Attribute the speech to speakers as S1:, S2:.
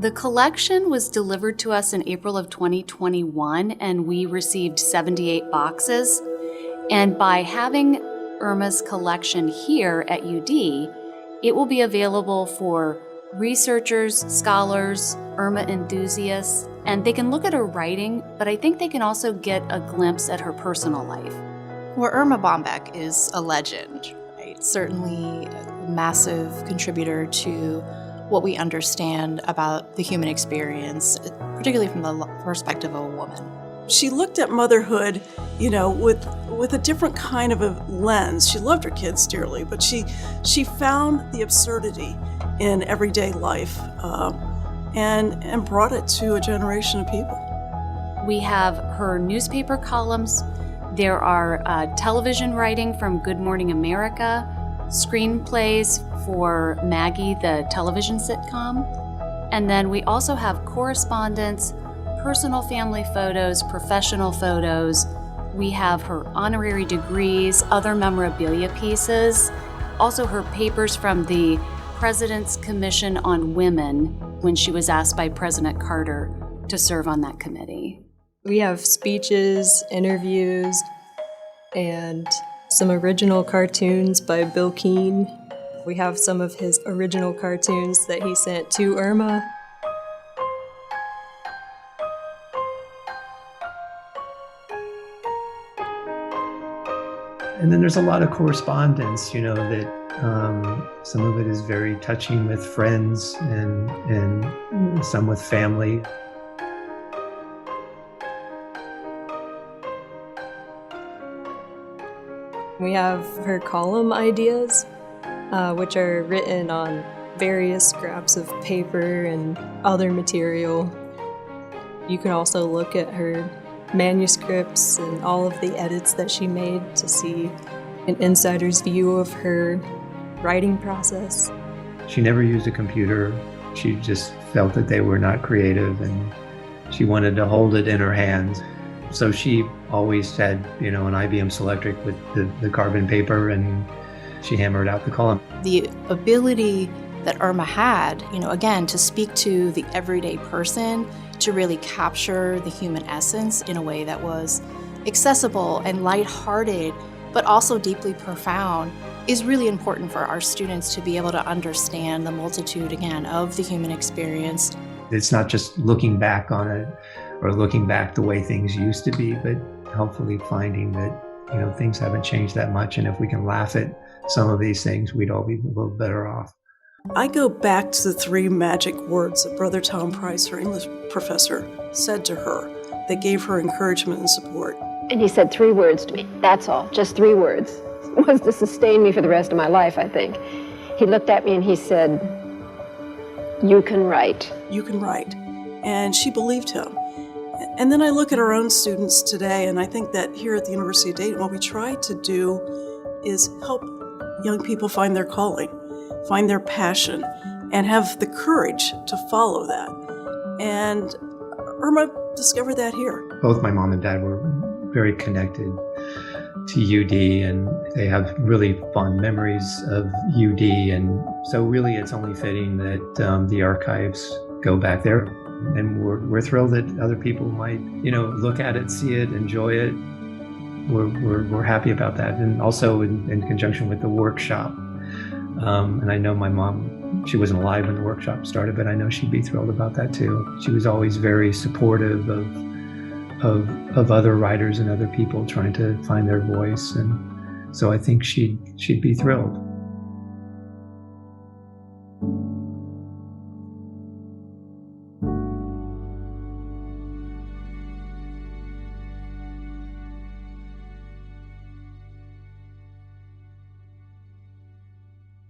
S1: The collection was delivered to us in April of 2021, and we received 78 boxes. And by having Irma's collection here at UD, it will be available for researchers, scholars, Irma enthusiasts, and they can look at her writing, but I think they can also get a glimpse at her personal life.
S2: Well, Erma Bombeck is a legend, right? Certainly a massive contributor to what we understand about the human experience, particularly from the perspective of a woman.
S3: She looked at motherhood, with a different kind of a lens. She loved her kids dearly, but she found the absurdity in everyday life and brought it to a generation of people.
S1: We have her newspaper columns. There are television writing from Good Morning America, screenplays for Maggie, the television sitcom. And then we also have correspondence, personal family photos, professional photos. We have her honorary degrees, other memorabilia pieces, also her papers from the President's Commission on Women when she was asked by President Carter to serve on that committee.
S4: We have speeches, interviews, and some original cartoons by Bill Keane. We have some of his original cartoons that he sent to Irma.
S5: And then there's a lot of correspondence, that some of it is very touching with friends and some with family.
S4: We have her column ideas, which are written on various scraps of paper and other material. You can also look at her manuscripts and all of the edits that she made to see an insider's view of her writing process.
S5: She never used a computer. She just felt that they were not creative and she wanted to hold it in her hands. So she always had, an IBM Selectric with the carbon paper, and she hammered out the column.
S2: The ability that Irma had, again, to speak to the everyday person, to really capture the human essence in a way that was accessible and lighthearted, but also deeply profound, is really important for our students to be able to understand the multitude, again, of the human experience.
S5: It's not just looking back on it or looking back the way things used to be, but hopefully finding that, things haven't changed that much. And if we can laugh at some of these things, we'd all be a little better off.
S3: I go back to the 3 magic words that Brother Tom Price, her English professor, said to her that gave her encouragement and support.
S6: And he said 3 words to me, that's all, just 3 words. It was to sustain me for the rest of my life, I think. He looked at me and he said, "You can write."
S3: You can write. And she believed him. And then I look at our own students today, and I think that here at the University of Dayton, what we try to do is help young people find their calling, find their passion, and have the courage to follow that. And Irma discovered that here.
S5: Both my mom and dad were very connected to UD, and they have really fond memories of UD. And so really it's only fitting that the archives go back there. And we're thrilled that other people might, look at it, see it, enjoy it. We're happy about that. And also in conjunction with the workshop. And I know my mom, she wasn't alive when the workshop started, but I know she'd be thrilled about that too. She was always very supportive of other writers and other people trying to find their voice. And so I think she'd be thrilled.